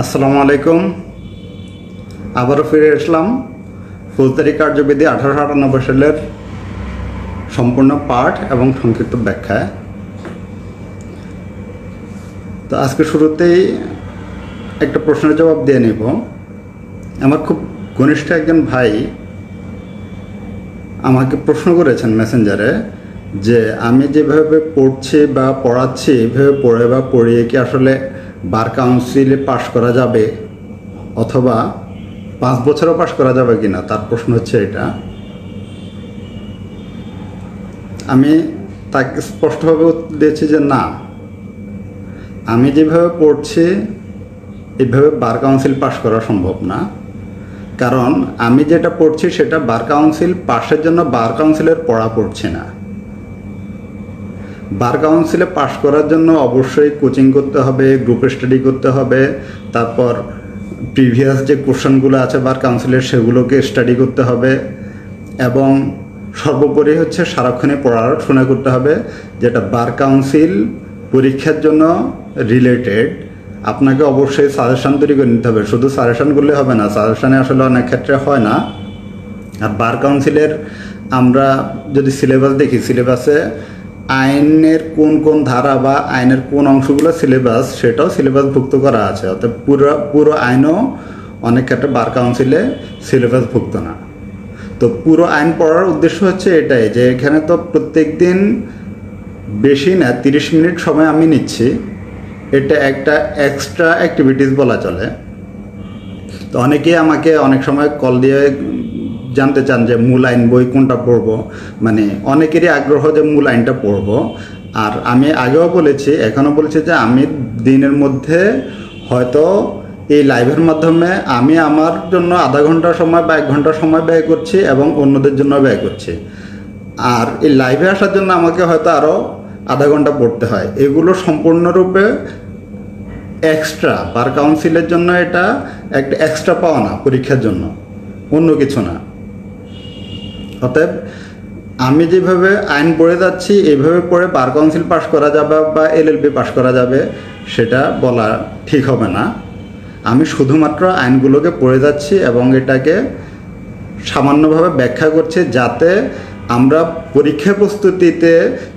আসসালামু আলাইকুম। আবারও ফিরে আসলাম ফৌজদারি কার্যবিধি 1898 সালের সম্পূর্ণ পাঠ এবং সংক্ষিপ্ত ব্যাখ্যায়। তো আজকে শুরুতেই একটা প্রশ্নের জবাব দিয়ে নেব। আমার খুব ঘনিষ্ঠ একজন ভাই আমাকে প্রশ্ন করেছেন মেসেঞ্জারে যে আমি যেভাবে পড়ছি বা পড়াচ্ছি এভাবে পড়ে বা পড়িয়ে কি আসলে বার কাউন্সিলে পাশ করা যাবে অথবা 5 বছরও পাশ করা যাবে কিনা, তার প্রশ্ন হচ্ছে এটা। আমি তাকে স্পষ্টভাবে উত্তর দিয়েছি যে না, আমি যেভাবে পড়ছি এভাবে বার কাউন্সিল পাশ করা সম্ভব না। কারণ আমি যেটা পড়ছি সেটা বার কাউন্সিল পাশের জন্য বার কাউন্সিলের পড়া পড়ছি না। বার কাউন্সিলে পাশ করার জন্য অবশ্যই কোচিং করতে হবে, গ্রুপ স্টাডি করতে হবে, তারপর প্রিভিয়াস যে কোশ্চেনগুলো আছে বার কাউন্সিলের সেগুলোকে স্টাডি করতে হবে এবং সর্বোপরি হচ্ছে সারাক্ষণে পড়াশোনা করতে হবে, যেটা বার কাউন্সিল পরীক্ষার জন্য রিলেটেড। আপনাকে অবশ্যই সাজেশান তৈরি করে নিতে হবে। শুধু সাজেশান করলে হবে না, সাজেশানে আসলে অনেক ক্ষেত্রে হয় না। আর বার কাউন্সিলের আমরা যদি সিলেবাস দেখি, সিলেবাসে আইনের কোন কোন ধারা বা আইনের কোন অংশগুলো সিলেবাস সেটাও সিলেবাসভুক্ত করা আছে। অর্থাৎ পুরো আইনও অনেক ক্ষেত্রে বার কাউন্সিলে সিলেবাসভুক্ত না। তো পুরো আইন পড়ার উদ্দেশ্য হচ্ছে এটাই যে এখানে তো প্রত্যেক দিন বেশি না 30 মিনিট সময় আমি নিচ্ছি, এটা একটা এক্সট্রা অ্যাক্টিভিটিস বলা চলে। তো অনেকেই আমাকে অনেক সময় কল দিয়ে জানতে চান যে মূল আইন বই কোনটা পড়ব, মানে অনেকেরই আগ্রহ যে মূল আইনটা পড়ব। আর আমি আগেও বলেছি, এখনও বলছি যে আমি দিনের মধ্যে হয়তো এই লাইভের মাধ্যমে আমি আমার জন্য আধা ঘন্টা সময় বা 1 ঘন্টা সময় ব্যয় করছি এবং অন্যদের জন্য ব্যয় করছি। আর এই লাইভে আসার জন্য আমাকে হয়তো আরও আধা ঘন্টা পড়তে হয়। এগুলো সম্পূর্ণরূপে এক্সট্রা, বার কাউন্সিলের জন্য এটা একটা এক্সট্রা পাওয়া না, পরীক্ষার জন্য, অন্য কিছু না। অতএব আমি যেভাবে আইন পড়ে যাচ্ছি এইভাবে পড়ে বার কাউন্সিল পাশ করা যাবে বা এলএলবি পাশ করা যাবে সেটা বলা ঠিক হবে না। আমি শুধুমাত্র আইনগুলোকে পড়ে যাচ্ছি এবং এটাকে সামান্যভাবে ব্যাখ্যা করছি, যাতে আমরা পরীক্ষা প্রস্তুতিতে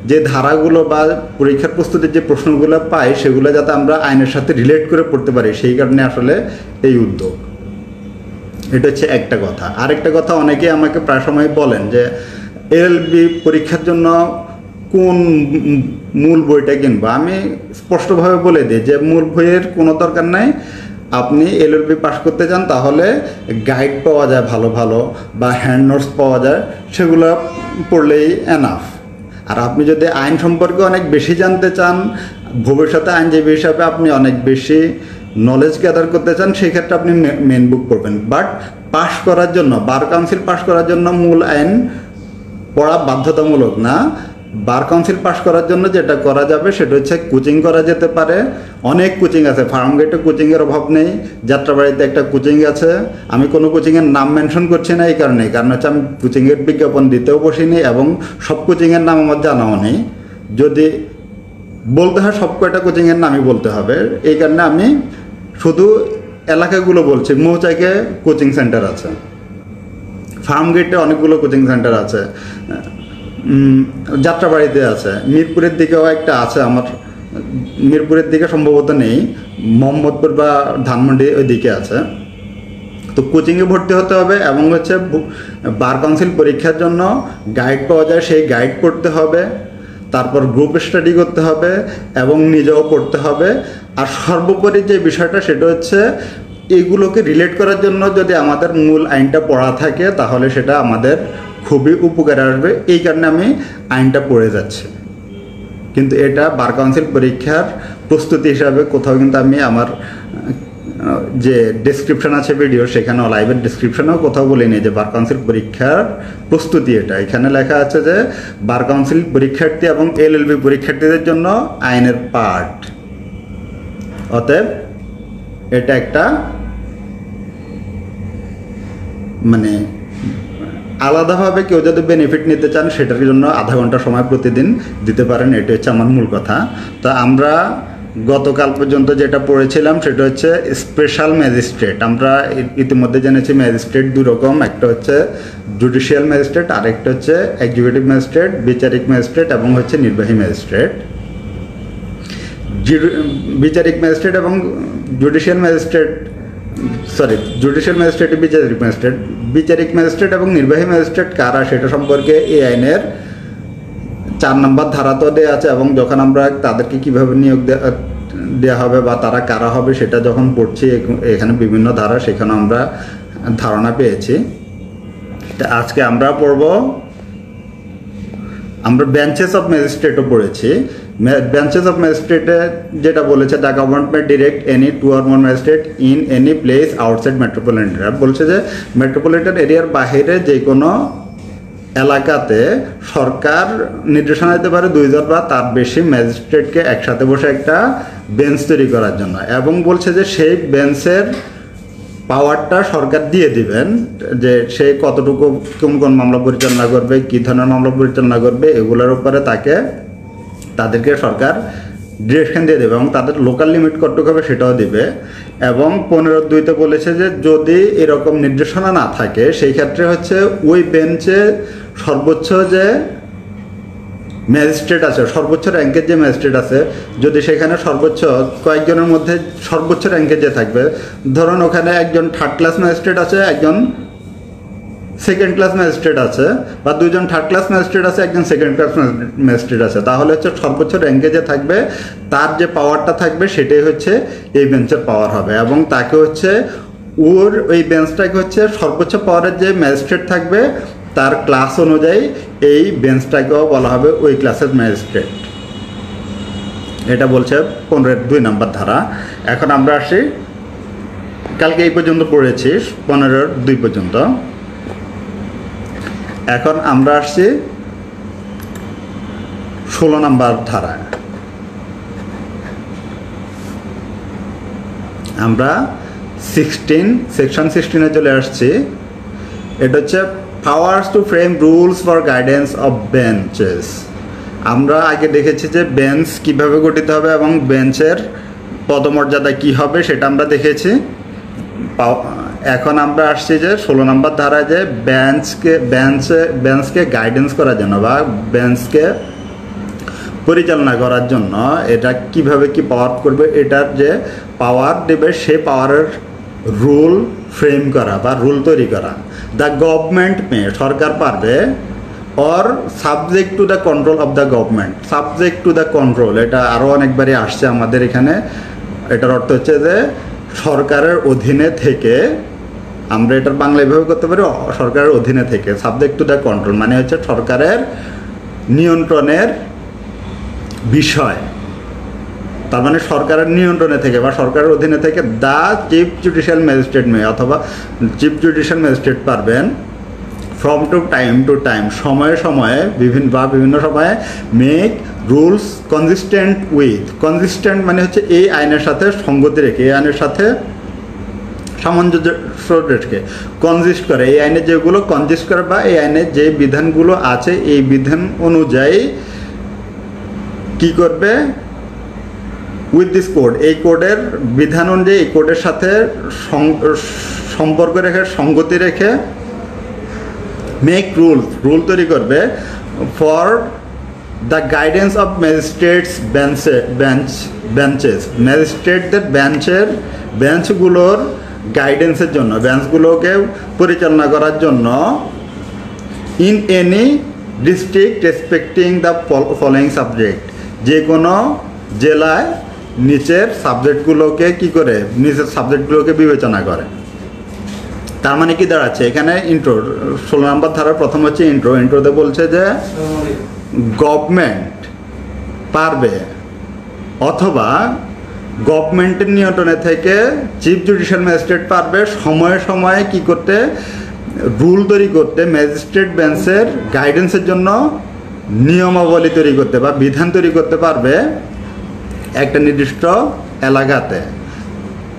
যে ধারাগুলো বা পরীক্ষার প্রস্তুতির যে প্রশ্নগুলো পাই সেগুলো যাতে আমরা আইনের সাথে রিলেট করে পড়তে পারি, সেই কারণে আসলে এই উদ্যোগ। এটা হচ্ছে একটা কথা। আরেকটা কথা, অনেকে আমাকে প্রায় সময় বলেন যে এলএলবি পরীক্ষার জন্য কোন মূল বইটা কিনবো। আমি স্পষ্টভাবে বলে দিই যে মূল বইয়ের কোনো দরকার নাই। আপনি এলএলবি পাশ করতে চান তাহলে গাইড পাওয়া যায় ভালো ভালো বা হ্যান্ড নোটস পাওয়া যায়, সেগুলো পড়লেই এনাফ। আর আপনি যদি আইন সম্পর্কে অনেক বেশি জানতে চান, ভবিষ্যতে আইনজীবী হিসাবে আপনি অনেক বেশি নলেজ গ্যাদার করতে চান, সেই ক্ষেত্রে আপনি মেন বুক পড়বেন। বাট পাশ করার জন্য, বার কাউন্সিল পাশ করার জন্য মূল আইন পড়া বাধ্যতামূলক না। বার কাউন্সিল পাশ করার জন্য যেটা করা যাবে সেটা হচ্ছে কোচিং করা যেতে পারে। অনেক কোচিং আছে, ফার্মগেটে কোচিংয়ের অভাব নেই, যাত্রাবাড়িতে একটা কোচিং আছে। আমি কোনো কোচিংয়ের নাম মেনশন করছি না এই কারণে, কারণ হচ্ছে আমি কোচিংয়ের বিজ্ঞাপন দিতেও বসিনি এবং সব কোচিংয়ের নাম আমার জানাও নেই। যদি বলতে হয় সব কয়টা কোচিংয়ের নামই বলতে হবে, এই কারণে আমি শুধু এলাকাগুলো বলছি। মৌচাকে কোচিং সেন্টার আছে, ফার্মগেটে অনেকগুলো কোচিং সেন্টার আছে, যাত্রাবাড়িতে আছে, মিরপুরের দিকেও একটা আছে। আমার মিরপুরের দিকে সম্ভবত নেই, মোহাম্মদপুর বা ধানমন্ডি ওই দিকে আছে। তো কোচিংয়ে ভর্তি হতে হবে এবং হচ্ছে বার কাউন্সিল পরীক্ষার জন্য গাইড পাওয়া যায়, সেই গাইড পড়তে হবে, তারপর গ্রুপ স্টাডি করতে হবে এবং নিজেও পড়তে হবে। আর সর্বোপরি যে বিষয়টা সেটা হচ্ছে এগুলোকে রিলেট করার জন্য যদি আমাদের মূল আইনটা পড়া থাকে তাহলে সেটা আমাদের খুবই উপকারে আসবে। এই কারণে আমি আইনটা পড়ে যাচ্ছি। কিন্তু এটা বার কাউন্সিল পরীক্ষার প্রস্তুতি হিসাবে কোথাও কিন্তু আমি আমার যে ডেসক্রিপশন আছে ভিডিও, সেখানে লাইভের ডেসক্রিপশনেও কোথাও বলিনি যে বার কাউন্সিল পরীক্ষার প্রস্তুতি এটা। এখানে লেখা আছে যে বার কাউন্সিল পরীক্ষার্থী এবং এলএলবি পরীক্ষার্থীদের জন্য আইনের পাঠ। অতএব এটা একটা মানে আলাদাভাবে কেউ যদি বেনিফিট নিতে চান সেটার জন্য আধা ঘন্টা সময় প্রতিদিন দিতে পারেন, এটা হচ্ছে আমার মূল কথা। তো আমরা গতকাল পর্যন্ত যেটা পড়েছিলাম সেটা হচ্ছে স্পেশাল ম্যাজিস্ট্রেট। আমরা ইতিমধ্যে জেনেছি ম্যাজিস্ট্রেট দুই রকম, একটা হচ্ছে জুডিশিয়াল ম্যাজিস্ট্রেট, আরেকটা হচ্ছে এক্সিকিউটিভ ম্যাজিস্ট্রেট, বিচারিক ম্যাজিস্ট্রেট এবং হচ্ছে নির্বাহী ম্যাজিস্ট্রেট। বিচারিক ম্যাজিস্ট্রেট এবং জুডিশিয়াল ম্যাজিস্ট্রেট, জুডিশিয়াল ম্যাজিস্ট্রেট, বিচারিক ম্যাজিস্ট্রেট, বিচারিক ম্যাজিস্ট্রেট এবং নির্বাহী ম্যাজিস্ট্রেট কারা সেটা সম্পর্কে এই আইনের 4 নম্বর ধারাতেও দেওয়া আছে, এবং যখন আমরা তাদেরকে কিভাবে নিয়োগ দেওয়া হবে বা তারা কারা হবে সেটা যখন পড়ছি এখানে বিভিন্ন ধারা, সেখানে আমরা ধারণা পেয়েছি। আজকে আমরা পড়ব, আমরা বেঞ্চেস অফ ম্যাজিস্ট্রেটও পড়েছি। বেঞ্চেস অফ ম্যাজিস্ট্রেটে যেটা বলেছে, the government May direct any 2 or more magistrate in any place outside metropolitan area. বলছে যে মেট্রোপলিটন এরিয়ার বাইরে যে কোনো এলাকাতে সরকার নির্দেশনা দিতে পারে 2 বা তার বেশি ম্যাজিস্ট্রেটকে একসাথে বসে একটা বেঞ্চ তৈরি করার জন্য, এবং বলছে যে সেই বেঞ্চের পাওয়ারটা সরকার দিয়ে দিবেন, যে সে কতটুকু কোন মামলা পরিচালনা করবে, কী ধরনের মামলা পরিচালনা করবে, এগুলোর উপরে তাদেরকে সরকার ডিরেকশন দিয়ে দেবে, এবং তাদের লোকাল লিমিট কতটুকু হবে সেটাও দিবে। এবং 15(2)তে বলেছে যে যদি এরকম নির্দেশনা না থাকে সেই ক্ষেত্রে হচ্ছে ওই বেঞ্চে সর্বোচ্চ যে ম্যাজিস্ট্রেট আছে, সর্বোচ্চ র্যাঙ্কের যে ম্যাজিস্ট্রেট আছে, যদি সেখানে সর্বোচ্চ কয়েকজনের মধ্যে সর্বোচ্চ র্যাঙ্কে যে থাকবে, ধরুন ওখানে একজন 3rd ক্লাস ম্যাজিস্ট্রেট আছে, একজন 2nd ক্লাস ম্যাজিস্ট্রেট আছে, বা 2জন 3rd ক্লাস ম্যাজিস্ট্রেট আছে, একজন 2nd ক্লাস ম্যাজিস্ট্রেট আছে, তাহলে হচ্ছে সর্বোচ্চ র্যাঙ্কে যে থাকবে তার যে পাওয়ারটা থাকবে সেটাই হচ্ছে এই বেঞ্চের পাওয়ার হবে, এবং তাকে হচ্ছে ওই বেঞ্চটাকে হচ্ছে সর্বোচ্চ পাওয়ারের যে ম্যাজিস্ট্রেট থাকবে তার ক্লাস অনুযায়ী এই বেঞ্চটাকেও বলা হবে ওই ক্লাসের ম্যাজিস্ট্রেট। এটা বলছে 15(2) নম্বর ধারা। এখন আমরা আসি, কালকে এই পর্যন্ত পড়েছি 15(2) পর্যন্ত। এখন আমরা আসছি 16 নম্বর ধারা। আমরা সেকশন 16-এ চলে আসছি। এটা হচ্ছে powers two frame rules for guidance of benches. আমরা আগে দেখেছি যে বেঞ্চ কিভাবে গঠিত হবে এবং বেঞ্চের পদমর্যাদা কি হবে সেটা আমরা দেখেছি। এখন আমরা আসছি যে 16 নম্বর ধারায় যে বেঞ্চকে গাইডেন্স করার জন্য বা বেঞ্চকে পরিচালনা করার জন্য এটা কিভাবে কি পাওয়ার করবে, এটার যে পাওয়ার দেবে সে পাওয়ারের রুল ফ্রেম করা বা রুল তৈরি করা। দ্য গভর্নমেন্ট মে, সরকার পারবে, or subject to the control of the government. Subject to the control, এটা আরও অনেকবারই আসছে আমাদের এখানে। এটার অর্থ হচ্ছে যে সরকারের অধীনে থেকে, আমরা এটার বাংলা এভাবে করতে পারি, সরকারের অধীনে থেকে। সাবজেক্ট টু দ্য কন্ট্রোল মানে হচ্ছে সরকারের নিয়ন্ত্রণের বিষয়, তার মানে সরকারের নিয়ন্ত্রণে থেকে বা সরকারের অধীনে থেকে দ্য চিফ জুডিশিয়াল ম্যাজিস্ট্রেট মে, অথবা চিফ জুডিশিয়াল ম্যাজিস্ট্রেট পারবেন ফ্রম টু টাইম, সময়ে সময়ে বিভিন্ন সময়ে মেক রুলস কনজিস্টেন্ট উইথ, কনজিস্টেন্ট মানে হচ্ছে এই আইনের সাথে সঙ্গতি রেখে, এই আইনের সাথে সামঞ্জস্য রেখে, কনজিস্ট করে, এই আইনে যেগুলো কনজিস্ট করে বা এই আইনের যে বিধানগুলো আছে এই বিধান অনুযায়ী কি করবে, উইথ দিস কোড, এই কোডের বিধান অনুযায়ী এই কোডের সাথে সম্পর্ক রেখে, সঙ্গতি রেখে মেক রুল তৈরি করবে for the guidance of magistrates benches, ম্যাজিস্ট্রেটদের বেঞ্চগুলোর গাইডেন্সের জন্য, বেঞ্চগুলোকে পরিচালনা করার জন্য, in any district respecting the following subject, যে কোনো জেলায় নিচের সাবজেক্টগুলোকে বিবেচনা করে। তার মানে কি দাঁড়াচ্ছে এখানে, ইন্ট্রো 16 নম্বর ধারার প্রথম হচ্ছে ইন্ট্রোতে বলছে যে গভর্নমেন্ট পারবে অথবা গভর্নমেন্টের নিয়ন্ত্রণে থেকে চিফ জুডিশিয়াল ম্যাজিস্ট্রেট পারবে সময়ে সময়ে কি করতে, রুল তৈরি করতে, ম্যাজিস্ট্রেট বেঞ্চের গাইডেন্সের জন্য নিয়মাবলী তৈরি করতে বা বিধান তৈরি করতে পারবে একটা নির্দিষ্ট এলাকাতে।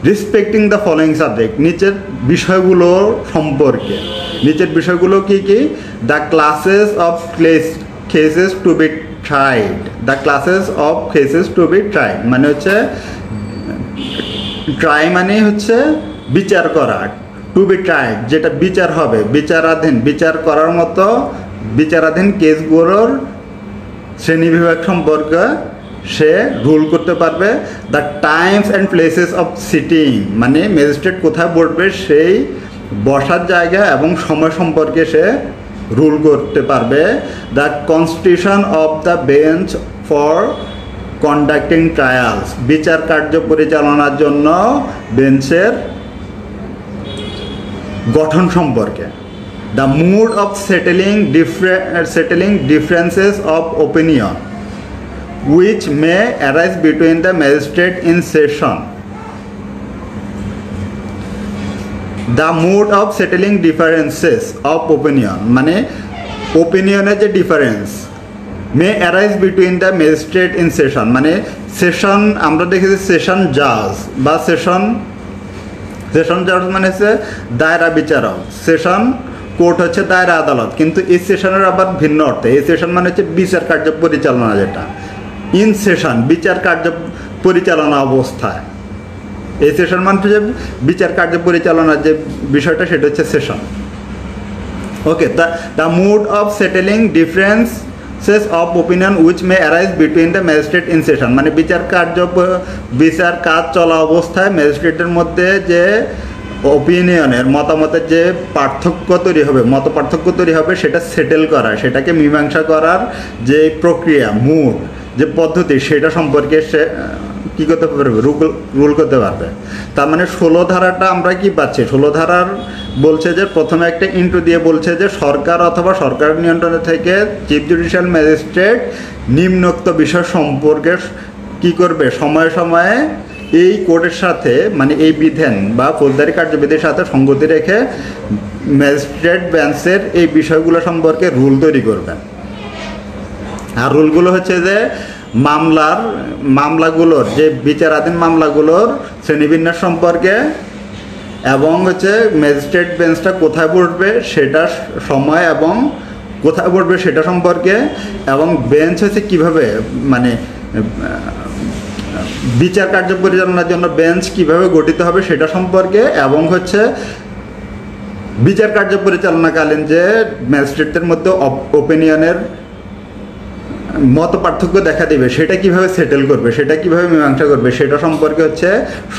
রেসপেক্টিং দ্য ফলোয়িং সাবজেক্ট, নিচের বিষয়গুলো সম্পর্কে, নিচের বিষয়গুলো কি কি, the classes of cases to be tried, the classes of cases to be tried, মানে হচ্ছে ট্রাই মানে হচ্ছে বিচার করা, টু বি ট্রাইড যেটা বিচার হবে, বিচার করার মতো বিচারাধীন কেসগুলোর শ্রেণীবিভাগ সম্পর্কে সে রুল করতে পারবে। The times and places of sitting, মানে ম্যাজিস্ট্রেট কোথায় বসবে সেই বসার জায়গা এবং সময় সম্পর্কে সে রুল করতে পারবে। The constitution of the bench for conducting trials, বিচার কার্য পরিচালনার জন্য বেঞ্চের গঠন সম্পর্কে। The mood of settling differences of opinion which may arise between the magistrate in session. The mode of settling differences of opinion, মানে ওপিনিয়নের যে difference may arise between the magistrate in session, মানে সেশন আমরা দেখেছি session জাজ বা session জাজ মানে হচ্ছে দায়রা বিচারক, সেশন কোর্ট হচ্ছে দায়রা আদালত, কিন্তু এই সেশনের আবার ভিন্ন অর্থে। এই সেশন মানে হচ্ছে বিচার কার্য পরিচালনা, যেটা ইন সেশন বিচার কার্য পরিচালনা অবস্থায়, এই সেশন মানে যে বিচার কার্য পরিচালনার যে বিষয়টা সেটা হচ্ছে session. Okay, the mood of settling differences of opinion which may arise between the magistrate in session, মানে বিচার কাজ চলা অবস্থায় ম্যাজিস্ট্রেটের মধ্যে যে ওপিনিয়নের মতামতের যে মত পার্থক্য তৈরি হবে সেটা সেটেল করা, সেটাকে মীমাংসা করার যে প্রক্রিয়া, মুড যে পদ্ধতি, সেটা সম্পর্কে সে কী করতে পারবে, রুল করতে পারবে। তার মানে 16 ধারাটা আমরা কি পাচ্ছি, 16 ধারার বলছে যে প্রথমে একটা ইন্ট্রো দিয়ে বলছে যে সরকার অথবা সরকার নিয়ন্ত্রণ থেকে চিফ জুডিশিয়াল ম্যাজিস্ট্রেট নিম্নোক্ত বিষয় সম্পর্কে কি করবে, সময়ে সময়ে এই কোর্টের সাথে, মানে এই বিধান বা ফৌজদারি কার্যবিধির সাথে সঙ্গতি রেখে ম্যাজিস্ট্রেট বেঞ্চের এই বিষয়গুলো সম্পর্কে রুল তৈরি করবেন। আর রুলগুলো হচ্ছে যে মামলাগুলোর যে বিচারাধীন মামলাগুলোর শ্রেণীবিন্যাস সম্পর্কে, এবং হচ্ছে ম্যাজিস্ট্রেট বেঞ্চটা কোথায় বসবে সেটা সময় এবং কোথায় বসবে সেটা সম্পর্কে, এবং বেঞ্চ হচ্ছে কীভাবে, মানে বিচার কার্য পরিচালনার জন্য বেঞ্চ কিভাবে গঠিত হবে সেটা সম্পর্কে, এবং হচ্ছে বিচার কার্য পরিচালনাকালীন যে ম্যাজিস্ট্রেটদের মধ্যে ওপিনিয়নের মত পার্থক্য দেখা দেবে সেটা কিভাবে সেটেল করবে, সেটা কিভাবে মীমাংসা করবে, সেটা সম্পর্কে হচ্ছে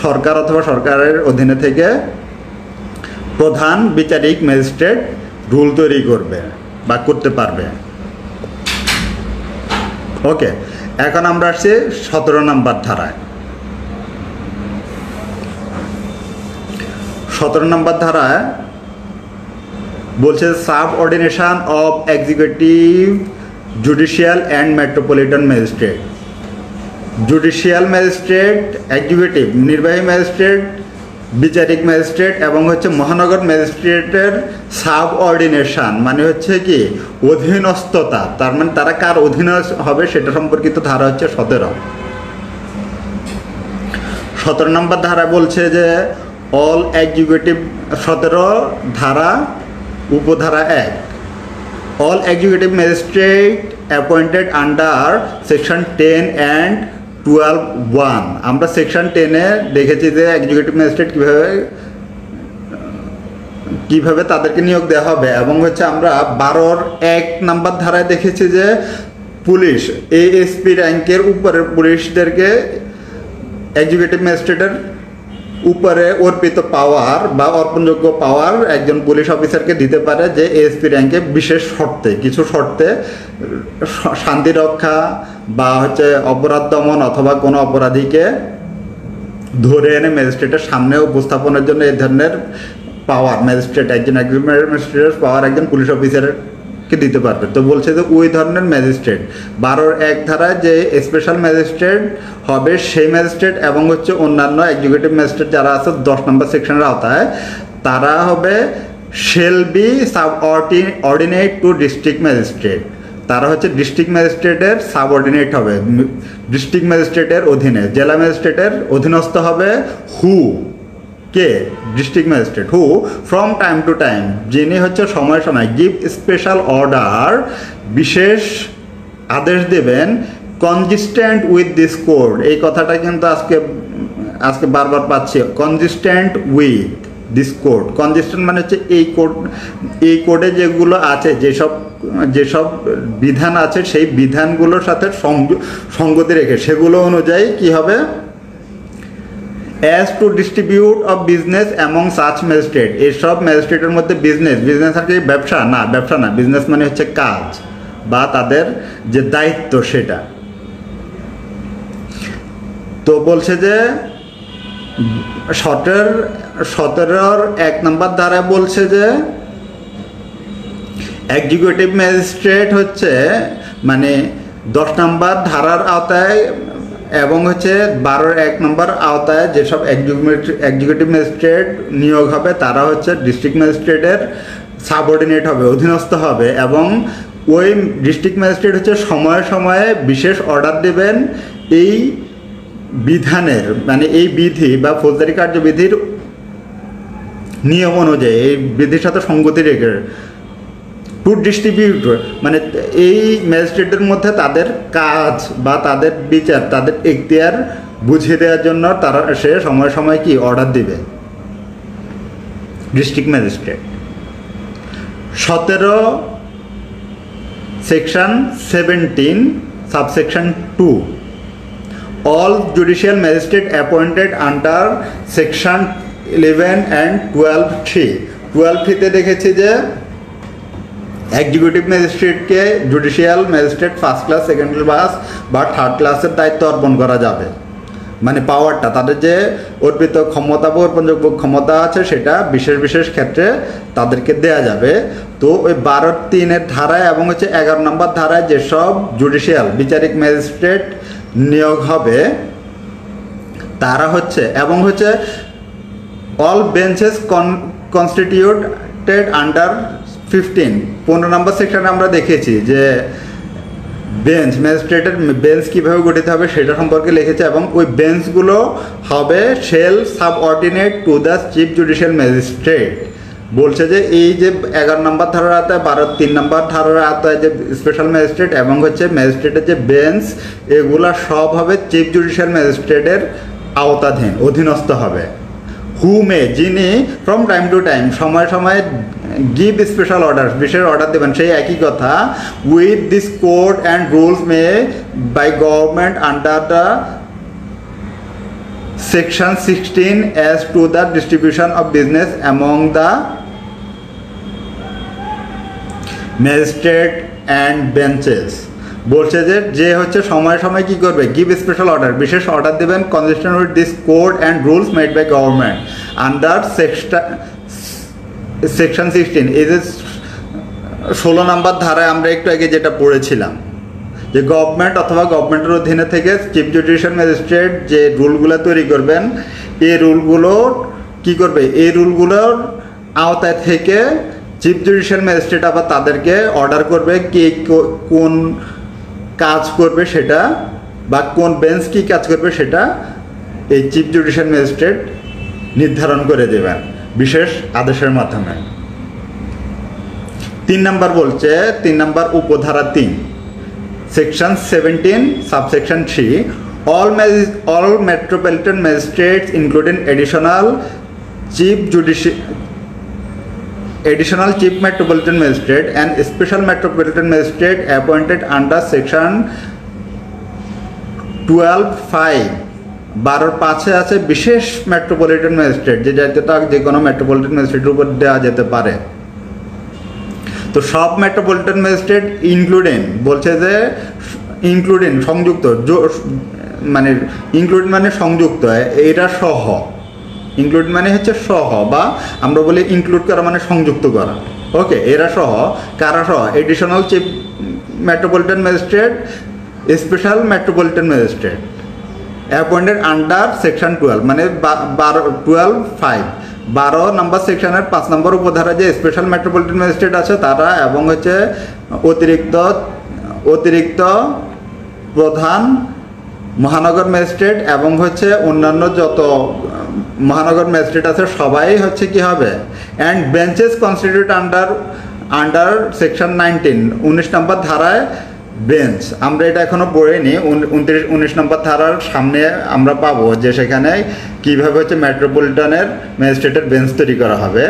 সরকার অথবা সরকারের অধীনে থেকে প্রধান বিচারিক ম্যাজিস্ট্রেট রুল তৈরি করবে বা করতে পারবে। ওকে, এখন আমরা আসছি 17 নম্বর ধারায়। 17 নম্বর ধারায় বলছে subordination of executive, judicial and metropolitan magistrate. Judicial magistrate, executive নির্বাহী ম্যাজিস্ট্রেট, বিচারিক ম্যাজিস্ট্রেট এবং হচ্ছে মহানগর ম্যাজিস্ট্রেটের সাবঅর্ডিনেশন মানে হচ্ছে কি অধীনস্থতা, তার মানে তারা কার অধীনে হবে সেটা সম্পর্কিত ধারা হচ্ছে 17 নম্বর ধারা বলছে যে অল এক্সিকিউটিভ, 17 ধারা উপধারা 1, all executive magistrate appointed under section 10 and 12(1). আমরা সেকশন 10-এ দেখেছি যে এক্সিকিউটিভ ম্যাজিস্ট্রেট কিভাবে তাদেরকে নিয়োগ দেওয়া হবে, এবং হচ্ছে আমরা 12(1) নাম্বার ধারায় দেখেছি যে পুলিশ এএসপি র্যাঙ্কের উপরের পুলিশদেরকে এক্সিকিউটিভ ম্যাজিস্ট্রেটের উপরে অর্পিত পাওয়ার বা অর্পণযোগ্য পাওয়ার একজন পুলিশ অফিসারকে দিতে পারে, যে এএসপি র্যাঙ্কে বিশেষ শর্তে, কিছু শর্তে শান্তি রক্ষা বা হচ্ছে অপরাধ দমন অথবা কোনো অপরাধীকে ধরে এনে ম্যাজিস্ট্রেটের সামনে উপস্থাপনের জন্য এই ধরনের পাওয়ার একজন ম্যাজিস্ট্রেটের পাওয়ার একজন পুলিশ অফিসারকে দিতে পারবে। তো বলছে যে ওই ধরনের ম্যাজিস্ট্রেট 12(1) ধারায় যে স্পেশাল ম্যাজিস্ট্রেট হবে সেই ম্যাজিস্ট্রেট এবং হচ্ছে অন্যান্য এক্সিকিউটিভ ম্যাজিস্ট্রেট যারা আছে 10 নম্বর সেকশনের আওতায়, তারা হবে shall be subordinate two district magistrate. তারা হচ্ছে ডিস্ট্রিক্ট ম্যাজিস্ট্রেটের সাবঅর্ডিনেট হবে, ডিস্ট্রিক্ট ম্যাজিস্ট্রেটের অধীনে, জেলা ম্যাজিস্ট্রেটের অধীনস্থ হবে কে district magistrate who from time to time, যিনি হচ্ছে সময় সময় গিভ স্পেশাল অর্ডার, বিশেষ আদেশ দেবেন কনজিস্ট্যান্ট উইথ দিস কোড, এই কথাটা কিন্তু আজকে বারবার পাচ্ছি। কনজিস্ট্যান্ট উইথ দিস কোড, কনজিস্ট্যান্ট মানে হচ্ছে এই কোডে যেগুলো আছে, যেসব বিধান আছে সেই বিধানগুলোর সাথে সঙ্গতি রেখে সেগুলো অনুযায়ী কি হবে, as to distribute of business among such magistrate, এইসব ম্যাজিস্ট্রেটের মধ্যে বিজনেস আর কি ব্যবসা না, বিজনেস মানে হচ্ছে কাজ বা তাদের যে দায়িত্ব সেটা। তো বলছে যে 17 1 নম্বর ধারায় বলছে যে এক্সিকিউটিভ ম্যাজিস্ট্রেট হচ্ছে মানে 10 নম্বর ধারার আওতায় এবং হচ্ছে 12 1 নম্বর আওতায় যেসব এক্সিকিউটিভ ম্যাজিস্ট্রেট নিয়োগ হবে তারা হচ্ছে ডিস্ট্রিক্ট ম্যাজিস্ট্রেটের সাবঅর্ডিনেট হবে, অধীনস্থ হবে। এবং ওই ডিস্ট্রিক্ট ম্যাজিস্ট্রেট হচ্ছে সময়ে সময়ে বিশেষ অর্ডার দেবেন এই বিধানের মানে এই বিধি বা ফৌজদারি কার্যবিধির নিয়ম অনুযায়ী, এই বিধির সাথে সঙ্গতি রেখে টু ডিস্ট্রিবিউট মানে এই ম্যাজিস্ট্রেটের মধ্যে তাদের কাজ বা তাদের বিচার, তাদের এখতিয়ার বুঝিয়ে দেওয়ার জন্য সে সময় সময় কি অর্ডার দিবে district magistrate. 17 section 17 subsection 2, all judicial magistrate appointed under section 11 and 12(3). 12(3) দেখেছি যে এক্সিকিউটিভ ম্যাজিস্ট্রেটকে judicial magistrate first class, second class বা থার্ড ক্লাসের দায়িত্ব অর্পণ করা যাবে, মানে পাওয়ারটা তাদের যে অর্পিত ক্ষমতা বা অর্পণযোগ্য ক্ষমতা আছে সেটা বিশেষ ক্ষেত্রে তাদেরকে দেয়া যাবে। তো ওই 12(3)-এর ধারায় এবং হচ্ছে 11 নম্বর ধারায় যেসব জুডিশিয়াল বিচারিক ম্যাজিস্ট্রেট নিয়োগ হবে তারা হচ্ছে এবং হচ্ছে অল বেঞ্চেস কনস্টিটিউটেড আন্ডার 15 নম্বর সেকশনে আমরা দেখেছি যে বেঞ্চ, ম্যাজিস্ট্রেটের বেঞ্চ কীভাবে গঠিত হবে সেটা সম্পর্কে লিখেছে এবং ওই বেঞ্চগুলো হবে shall subordinate to the chief judicial magistrate. বলছে যে এই যে 11 নম্বর ধারার আওতায় 3 নম্বর ধারার আওতায় যে স্পেশাল ম্যাজিস্ট্রেট এবং হচ্ছে ম্যাজিস্ট্রেটের যে বেঞ্চ এগুলা সব হবে চিফ জুডিশিয়াল ম্যাজিস্ট্রেটের আওতাধীন, অধীনস্থ হবে। হু মে, যিনি ফ্রম টাইম টু টাইম সময় সময় গিভ স্পেশাল অর্ডার, বিশেষ অর্ডার দেবেন, সেই একই কথা with this code and rules may by government under the section 16 as to the distribution of business among the magistrate and benches। বলছে যে হচ্ছে সময় সময় কি করবে, গিভ স্পেশাল অর্ডার, বিশেষ অর্ডার দেবেন consistent with this code and rules made by government under section 16। এই যে 16 নম্বর ধারায় আমরা একটু আগে যেটা পড়েছিলাম যে গভর্নমেন্ট অথবা গভর্নমেন্টের অধীনে থেকে চিফ জুডিশিয়াল ম্যাজিস্ট্রেট যে রুলগুলো তৈরি করবেন এই রুলগুলো কি করবে, এই রুলগুলোর আওতায় থেকে চিফ জুডিশিয়াল ম্যাজিস্ট্রেট আবার তাদেরকে অর্ডার করবে কে কোন কাজ করবে সেটা বা কোন বেঞ্চ কী কাজ করবে সেটা এই চিফ জুডিশিয়াল ম্যাজিস্ট্রেট নির্ধারণ করে দেবেন বিশেষ আদেশের মাধ্যমে। 3 নম্বর বলছে 3 নম্বর উপধারা 3 section 17 subsection 3, all metropolitan magistrates including additional chief metropolitan magistrate and special metropolitan magistrate appointed under section 12(5) 12(5)-এ আছে বিশেষ মেট্রোপলিটন ম্যাজিস্ট্রেট, যে দায়িত্বটা যে কোনো মেট্রোপলিটন ম্যাজিস্ট্রেটের উপর দেওয়া যেতে পারে। তো সব মেট্রোপলিটন ম্যাজিস্ট্রেট ইনক্লুডিং বলছে যে ইনক্লুডিং সংযুক্ত, মানে ইনক্লুড মানে সংযুক্ত, এটা সহ, ইনক্লুড মানে হচ্ছে সহ বা আমরা বলি ইনক্লুড করা মানে সংযুক্ত করা, ওকে, এরা সহ কারা সহ, additional chief metropolitan magistrate, special metropolitan magistrate appointed under section 12 মানে 12 নম্বর সেকশনের 5 নম্বর উপধারা যে স্পেশাল মেট্রোপলিটন ম্যাজিস্ট্রেট আছে তারা এবং হচ্ছে অতিরিক্ত প্রধান মহানগর ম্যাজিস্ট্রেট এবং হচ্ছে অন্যান্য যত মহানগর ম্যাজিস্ট্রেট আছে সবাই হচ্ছে কি হবে, and benches constitute under section 19 19 নম্বর ধারায় বেঞ্চ, আমরা এটা এখনো পড়িনি। 19 নম্বর ধারার সামনে আমরা পাবো যে সেখানে কিভাবে হচ্ছে মেট্রোপলিটনের ম্যাজিস্ট্রেটের বেঞ্চ তৈরি করা হবে।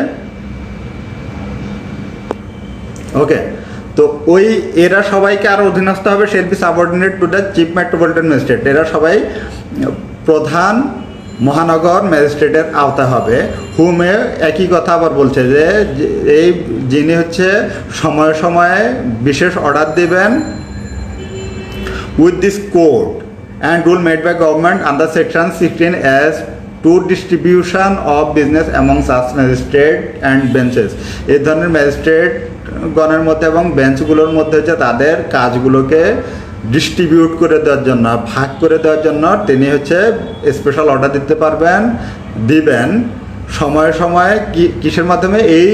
ওকে, তো এরা সবাইকে আর অধীনস্থ হবে, shall be subordinate to the chief metropolitan magistrate. এরা সবাই প্রধান মহানগর ম্যাজিস্ট্রেটের আওতা হবে। হুমে একই কথা আবার বলছে যে এই যিনি হচ্ছে সময়ে সময়ে বিশেষ অর্ডার দিবেন with this code and rule made by government under section 16 as to distribution of business among such magistrate and benches। এই ধরনের ম্যাজিস্ট্রেট গণের মধ্যে এবং বেঞ্চগুলোর মধ্যে হচ্ছে তাদের কাজগুলোকে ডিস্ট্রিবিউট করে দেওয়ার জন্য, ভাগ করে দেওয়ার জন্য তিনি হচ্ছে স্পেশাল অর্ডার দিবেন সময়ে সময়ে। কিসের মাধ্যমে? এই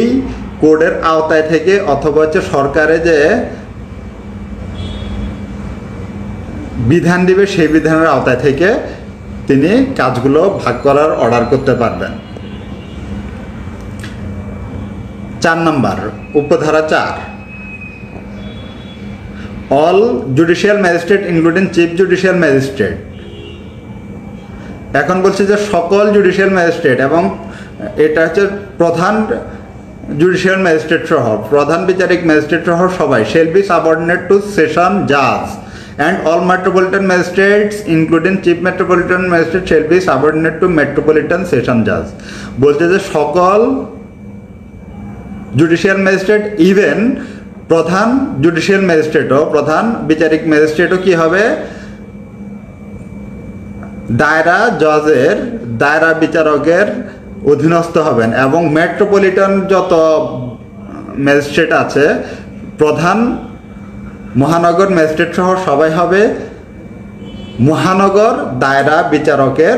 কোডের আওতায় থেকে অথবা হচ্ছে সরকারে যে বিধান দিবে সেই বিধানের আওতায় থেকে তিনি কাজগুলো ভাগ করার অর্ডার করতে পারবেন। 4 নম্বর উপধারা 4, all judicial magistrate including chief judicial magistrate. এখন বলছে যে সকল জুডিশিয়াল ম্যাজিস্ট্রেট, এবং এটা হচ্ছে প্রধান জুডিশিয়াল ম্যাজিস্ট্রেট সহ, প্রধান বিচারিক ম্যাজিস্ট্রেট সহ সবাই, shall be subordinate two session জাজ and all metropolitan magistrates including chief metropolitan magistrate shall be subordinate to metropolitan session judge। বলতে যে সকল জুডিশিয়াল ম্যাজিস্ট্রেট, ইভেন প্রধান জুডিশিয়াল ম্যাজিস্ট্রেটও, প্রধান বিচারিক ম্যাজিস্ট্রেটও কি হবে? দায়রা জজের, দায়রা বিচারকের অধীনস্থ হবেন। এবং মেট্রোপলিটন যত ম্যাজিস্ট্রেট আছে, প্রধান মহানগর ম্যাজিস্ট্রেট সহ সবাই হবে মহানগর দায়রা বিচারকের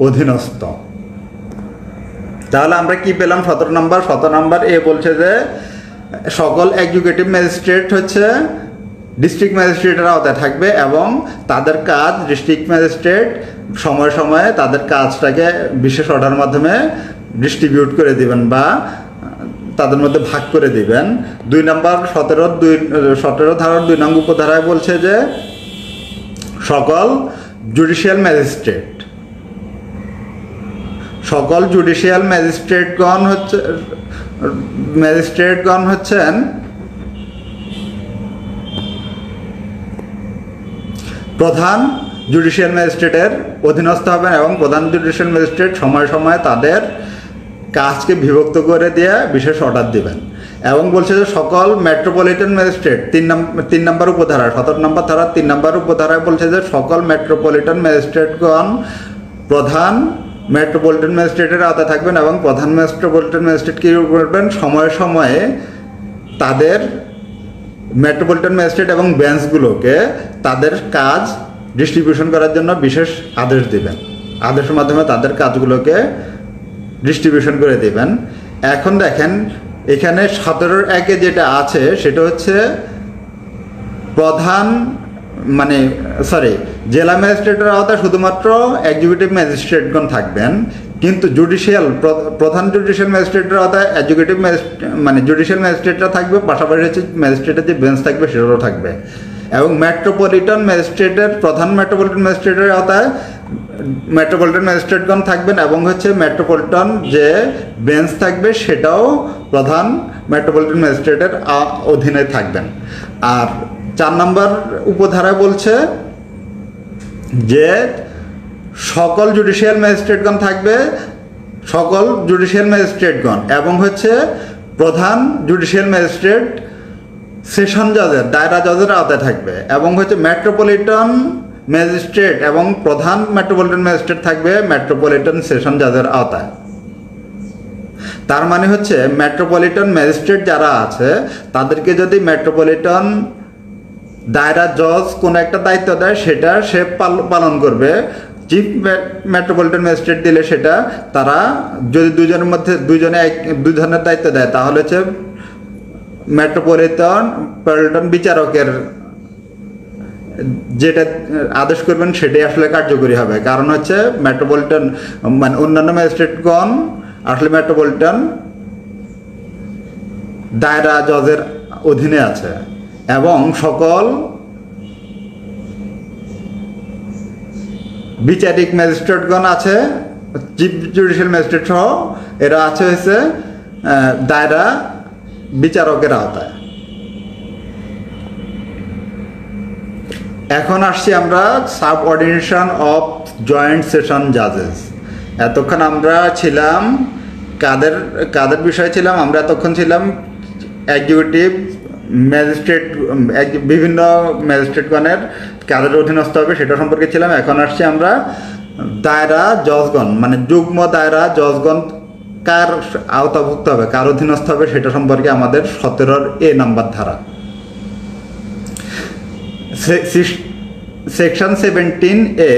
অধীনস্থ। তাহলে আমরা কি পেলাম? 17 নম্বর এ বলছে যে সকল এক্সিকিউটিভ ম্যাজিস্ট্রেট হচ্ছে ডিস্ট্রিক্ট ম্যাজিস্ট্রেটের আওতায় থাকবে এবং তাদের কাজ ডিস্ট্রিক্ট ম্যাজিস্ট্রেট সময়ে সময়ে তাদের কাজটাকে বিশেষ অর্ডার মাধ্যমে ডিস্ট্রিবিউট করে দিবেন বা তাদের মধ্যে ভাগ করে দিবেন। 2 নম্বর 17 ধারার 2 নং উপধারায় বলছে যে সকল জুডিশিয়াল ম্যাজিস্ট্রেটগণ হচ্ছেন প্রধান জুডিশিয়াল ম্যাজিস্ট্রেটের অধীনস্থ হবেন এবং প্রধান জুডিশিয়াল ম্যাজিস্ট্রেট সময় সময় তাদের কাজকে বিভক্ত করে দিয়ে বিশেষ অর্ডার দিবেন। এবং বলছে যে সকল মেট্রোপলিটন ম্যাজিস্ট্রেট, 3 নম্বর উপধারা 17 নম্বর ধারা 3 নম্বর উপধারায় বলছে যে সকল মেট্রোপলিটন ম্যাজিস্ট্রেটগণ প্রধান মেট্রোপলিটন ম্যাজিস্ট্রেটের আওতায় থাকবেন এবং প্রধান মেট্রোপলিটন ম্যাজিস্ট্রেট কি করবেন? সময়ে সময়ে তাদের মেট্রোপলিটন ম্যাজিস্ট্রেট এবং বেঞ্চগুলোকে তাদের কাজ ডিস্ট্রিবিউশন করার জন্য বিশেষ আদেশ দিবেন। আদেশের মাধ্যমে তাদের কাজগুলোকে ডিস্ট্রিবিউশন করে দিবেন। এখন দেখেন এখানে 17(1) যেটা আছে সেটা হচ্ছে জেলা ম্যাজিস্ট্রেটের আওতায় শুধুমাত্র এক্সিকিউটিভ ম্যাজিস্ট্রেটগণ থাকবেন, কিন্তু প্রধান জুডিশিয়াল ম্যাজিস্ট্রেটের আওতায় জুডিশিয়াল ম্যাজিস্ট্রেটরা থাকবে, পাশাপাশি হচ্ছে ম্যাজিস্ট্রেটের যে বেঞ্চ থাকবে সেটাও থাকবে। এবং প্রধান মেট্রোপলিটন ম্যাজিস্ট্রেটের আওতায় মেট্রোপলিটন ম্যাজিস্ট্রেটগণ থাকবেন এবং হচ্ছে মেট্রোপলিটন যে বেঞ্চ থাকবে সেটাও প্রধান মেট্রোপলিটন ম্যাজিস্ট্রেটের অধীনে থাকবেন। আর 4 নম্বর উপধারায় বলছে যে সকল জুডিশিয়াল ম্যাজিস্ট্রেটগণ থাকবে, সকল জুডিশিয়াল ম্যাজিস্ট্রেটগণ এবং হচ্ছে প্রধান জুডিশিয়াল ম্যাজিস্ট্রেট সেশন জজের, দায়রা জজের আওতায় থাকবে এবং হচ্ছে মেট্রোপলিটন ম্যাজিস্ট্রেট এবং প্রধান মেট্রোপলিটন ম্যাজিস্ট্রেট থাকবে মেট্রোপলিটন সেশন জজের আওতায়। তার মানে হচ্ছে মেট্রোপলিটন ম্যাজিস্ট্রেট যারা আছে তাদেরকে যদি মেট্রোপলিটন দায়রা জজ কোনো একটা দায়িত্ব দেয় সেটা সে পালন করবে। চিফ মেট্রোপলিটন ম্যাজিস্ট্রেট দিলে সেটা তারা যদি দুজনের মধ্যে দুই ধরনের দায়িত্ব দেয় তাহলে হচ্ছে মেট্রোপলিটন বিচারকের যেটা আদেশ করবেন সেটাই আসলে কার্যকরী হবে। কারণ হচ্ছে মেট্রোপলিটন অন্যান্য ম্যাজিস্ট্রেটগণ আসলে মেট্রোপলিটন দায়রা জজের অধীনে আছে এবং সকল বিচারিক ম্যাজিস্ট্রেটগণ আছে, চিফ জুডিশিয়াল ম্যাজিস্ট্রেট সহ এরা আছে হচ্ছে দায়রা বিচারকের আওতায়। এখন আসছি আমরা সাবঅর্ডিনেশন অফ জয়েন্ট সেশন জাজেস। এতক্ষণ আমরা ছিলাম কাদের বিষয় ছিলাম, আমরা এতক্ষণ ছিলাম এক্সিকিউটিভ ম্যাজিস্ট্রেট, বিভিন্ন ম্যাজিস্ট্রেটগণের কাদের অধীনস্থ হবে সেটা সম্পর্কে ছিলাম। এখন আসছি আমরা দায়রা জজগণ, মানে যুগ্ম দায়রা জজগণ কার আওতাভুক্ত হবে, কার অধীনস্থ হবে সেটা সম্পর্কে আমাদের 17 A নাম্বার ধারা। Section 17A,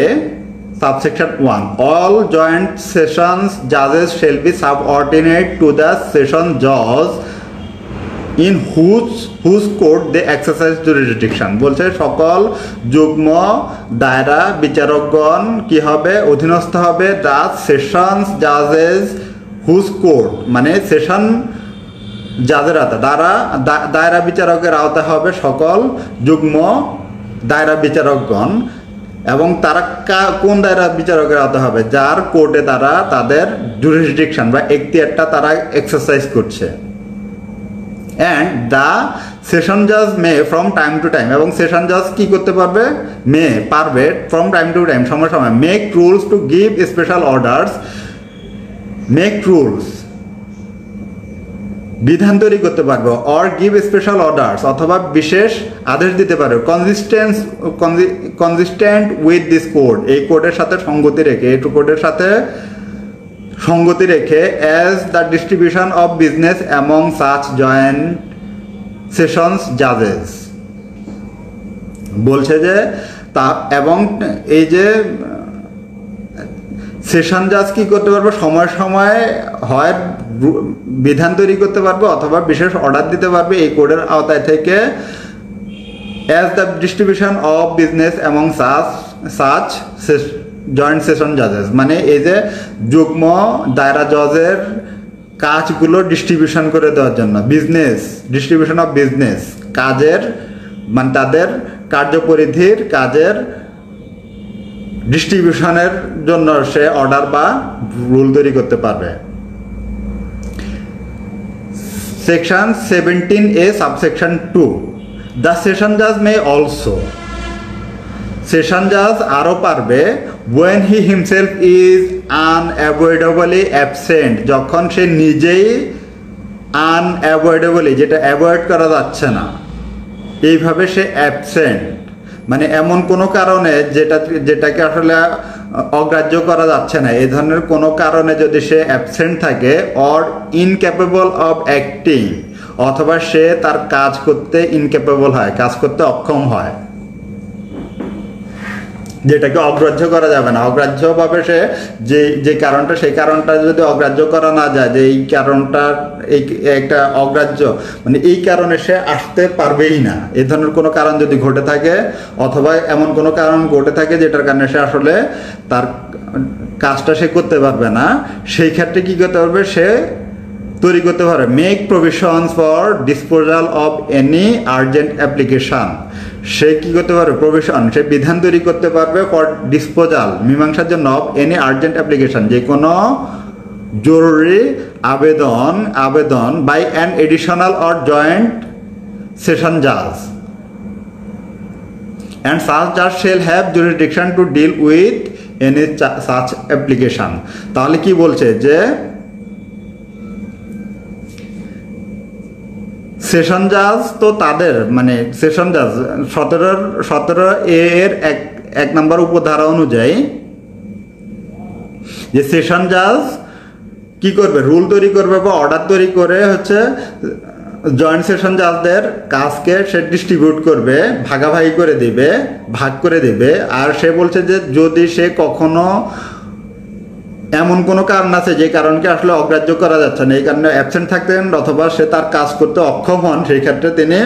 subsection 1. All joint sessions judges shall be subordinate to the session judge in whose court they exercise jurisdiction. বলছে সকল যুগ্ম দায়রা বিচারকগণ কি হবে, অধীনস্থ হবে the sessions judges whose court, মানে সেশন জাজের আওতা দায়রা বিচারকের আওতা হবে সকল যুগ্ম দায়রা বিচারকগণ। এবং তারা কোন দায়রা বিচারকের আওতা হবে, যার কোর্টে তারা তাদের জুরিসডিকশন বা এখতিয়ারটা তারা এক্সারসাইজ করছে। অ্যান্ড দ্য সেশন জাজ মে ফ্রম টাইম টু টাইম, এবং সেশন জাজ কি করতে পারবে, পারবে ফ্রম টাইম টু টাইম, সময় সময় make rules to give special orders, make rules বিধান তৈরি করতে পারবে, অর গিভ স্পেশাল অর্ডার্স অথবা বিশেষ আদেশ দিতে পারবে, কনজিস্টেন্ট উইথ দিস কোড, এই কোডের সাথে সঙ্গতি রেখে, এই কোডের সাথে সঙ্গতি রেখে, as the distribution of business among such joint sessions জাজেস। বলছে যে তা, এবং এই যে সেশন জাজ কি করতে পারবে, সময় সময় হয় বিধান তৈরি করতে পারবে অথবা বিশেষ অর্ডার দিতে পারবে এই কোডের আওতায় থেকে, as the distribution of business among such joint session জাজেস, মানে এই যে যুগ্ম দায়রা জজের কাজগুলো ডিস্ট্রিবিউশন করে দেওয়ার জন্য, ডিস্ট্রিবিউশন অফ বিজনেস কাজের, মানে তাদের কার্যপরিধির কাজের ডিস্ট্রিবিউশনের জন্য সে অর্ডার বা রুল তৈরি করতে পারবে। Section 17A subsection 2, the session জাজ মে অলসো, সেশন জাজ আরও পারবে, when he himself is unavoidably absent, যখন সে নিজেই unavoidably, যেটা অ্যাভয়েড করা যাচ্ছে না, এইভাবে সে অ্যাবসেন্ট, মানে এমন কোনো কারণে যেটাকে আসলে অগ্রাহ্য করা যাচ্ছে না, এই ধরনের কোনো কারণে যদি সে অ্যাবসেন্ট থাকে, অর ইনক্যাপেবল অফ অ্যাক্টিং, অথবা সে তার কাজ করতে ইনক্যাপেবল হয়, কাজ করতে অক্ষম হয়, যেটাকে অগ্রাহ্য করা যাবে না, অগ্রাহ্যভাবে সে যে কারণটা, সেই কারণটা যদি অগ্রাহ্য করা না যায়, যে এই কারণটা এই একটা অগ্রাহ্য, মানে এই কারণে সে আসতে পারবেই না, এই ধরনের কোনো কারণ যদি ঘটে থাকে, অথবা এমন কোনো কারণ ঘটে থাকে যেটার কারণে সে আসলে তার কাজটা সে করতে পারবে না, সেই ক্ষেত্রে কি করতে পারবে, সে তৈরি করতে পারে make provisions for disposal of any urgent application, সে কি করতে পারবে, প্রভিশন, সে বিধান তৈরি করতে পারবে ফর ডিসপোজাল, মীমাংসার জন্য, অফ এনি আর্জেন্ট অ্যাপ্লিকেশন, যে কোনো জরুরি আবেদন by an additional or joint session জাজ, অ্যান্ড সাচ জাজ shall have jurisdiction two deal with any such application. তাহলে কি বলছে যে সেশন জাজ তো তাদের, মানে সেশন জাজ 17A এর এক নম্বর উপধারা অনুযায়ী যে সেশন জাজ কি করবে, রুল তৈরি করবে বা অর্ডার তৈরি করে হচ্ছে জয়েন্ট সেশন জাজদের কাজকে সে ডিস্ট্রিবিউট করবে, ভাগাভাগি করে দিবে, ভাগ করে দিবে। আর সে বলছে যে যদি সে কখনো এমন কোনো কারণ আছে যে কারণকে আসলে অগ্রাহ্য করা যাচ্ছে না, এই কারণে অ্যাবসেন্ট থাকতেন অথবা সে তার কাজ করতে অক্ষম হন, সেই ক্ষেত্রে তিনি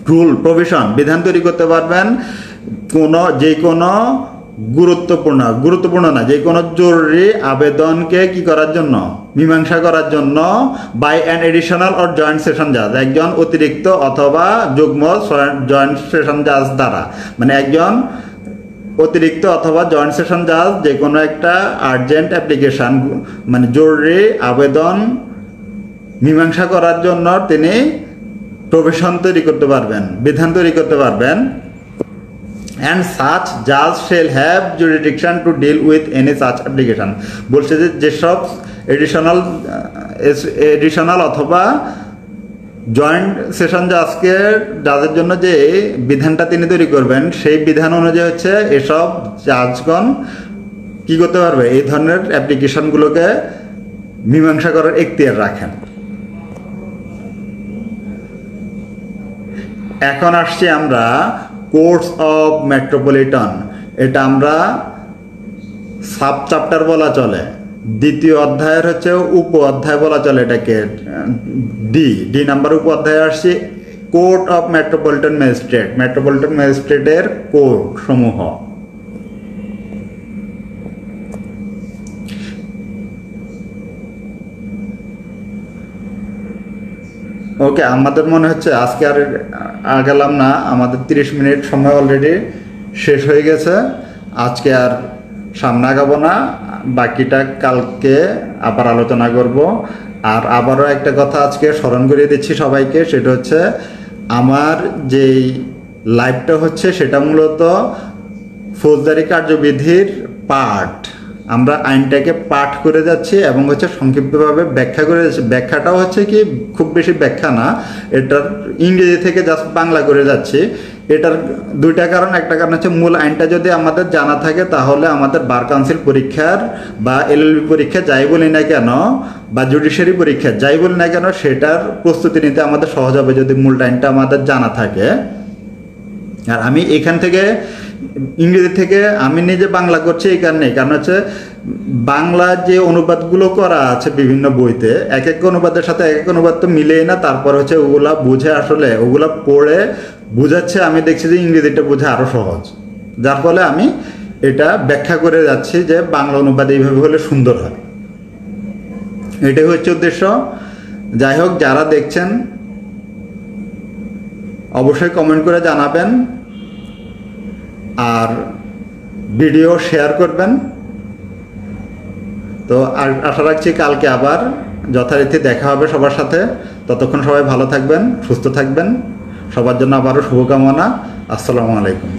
রুল প্রভিশন বিধান তৈরি করতে পারবেন যে কোনো গুরুত্বপূর্ণ না, যে কোনো জরুরি আবেদনকে কি করার জন্য, মীমাংসা করার জন্য, by an additional or joint session জাজ, একজন অতিরিক্ত অথবা যুগ্ম জয়েন্ট সেশন জাজ দ্বারা, মানে একজন অতিরিক্ত অথবা জয়েন্ট সেশন জাজ যে কোনো একটা আর্জেন্ট অ্যাপ্লিকেশান মানে জরুরি আবেদন মীমাংসা করার জন্য তিনি প্রভিশন তৈরি করতে পারবেন, বিধান তৈরি করতে পারবেন। অ্যান্ড সাচ জাজ shall have jurisdiction to deal with any such application. বলছে যে যেসব এডিশনাল অথবা জয়েন্ট সেশন জাজের জন্য যে বিধানটা তিনি তৈরি করবেন সেই বিধান অনুযায়ী হচ্ছে এসব জাজগণ কি করতে পারবে, এই ধরনের অ্যাপ্লিকেশনগুলোকে মীমাংসা করার এখতিয়ার রাখেন। এখন আসছি আমরা কোর্টস অফ মেট্রোপলিটন। এটা আমরা সাব চ্যাপ্টার বলা চলে, দ্বিতীয় অধ্যায়ের হচ্ছে উপ অধ্যায় বলা চলে এটাকে। ডি নাম্বার উপ অধ্যায়ে আসছি কোর্ট অফ মেট্রোপলিটন ম্যাজিস্ট্রেট, মেট্রোপলিটন ম্যাজিস্ট্রেটের কোর্ট সমূহ। ওকে, আমাদের মনে হচ্ছে আজকে আর গেলাম না, আমাদের 30 মিনিট সময় অলরেডি শেষ হয়ে গেছে। আজকে আর সামনে আগাবো না, বাকিটা কালকে আবার আলোচনা করব। আর আবারও একটা কথা আজকে স্মরণ করিয়ে দিচ্ছি সবাইকে, সেটা হচ্ছে আমার যেই লাইভটা হচ্ছে সেটা মূলত ফৌজদারি কার্যবিধির পাঠ, আমরা আইনটাকে পাঠ করে যাচ্ছি এবং হচ্ছে সংক্ষিপ্তভাবে ব্যাখ্যা করে যাচ্ছি। ব্যাখ্যাটাও হচ্ছে কি খুব বেশি ব্যাখ্যা না, এটার ইংরেজি থেকে জাস্ট বাংলা করে যাচ্ছি। এটার দুইটা কারণ, একটা কারণ হচ্ছে মূল আইনটা যদি আমাদের জানা থাকে তাহলে আমাদের বার কাউন্সিল পরীক্ষার বা এলএলবি পরীক্ষা যাই বলি না কেন বা জুডিশিয়ারি পরীক্ষা যাই বলি না কেন সেটার প্রস্তুতি নিতে আমাদের সহজ হবে যদি মূল আইনটা আমাদের জানা থাকে। আর আমি এখান থেকে ইংরেজি থেকে আমি নিজে বাংলা করছি এই কারণে, কারণ হচ্ছে বাংলা যে অনুবাদগুলো করা আছে বিভিন্ন বইতে এক এক অনুবাদের সাথে এক এক অনুবাদ তো মিলেই না, তারপর হচ্ছে ওগুলা বুঝে আসলে ওগুলা পড়ে বুঝাচ্ছে, আমি দেখছি যে ইংরেজিটা বোঝা আরও সহজ, যার ফলে আমি এটা ব্যাখ্যা করে যাচ্ছি যে বাংলা অনুবাদ এইভাবে হলে সুন্দর হয়, এটাই হচ্ছে উদ্দেশ্য। যাই হোক, যারা দেখছেন অবশ্যই কমেন্ট করে জানাবেন আর ভিডিও শেয়ার করবেন। তো আশা রাখছি কালকে আবার যথারীতি দেখা হবে সবার সাথে। ততক্ষণ সবাই ভালো থাকবেন, সুস্থ থাকবেন। সবার জন্য আবারও শুভকামনা। আসসালামু আলাইকুম।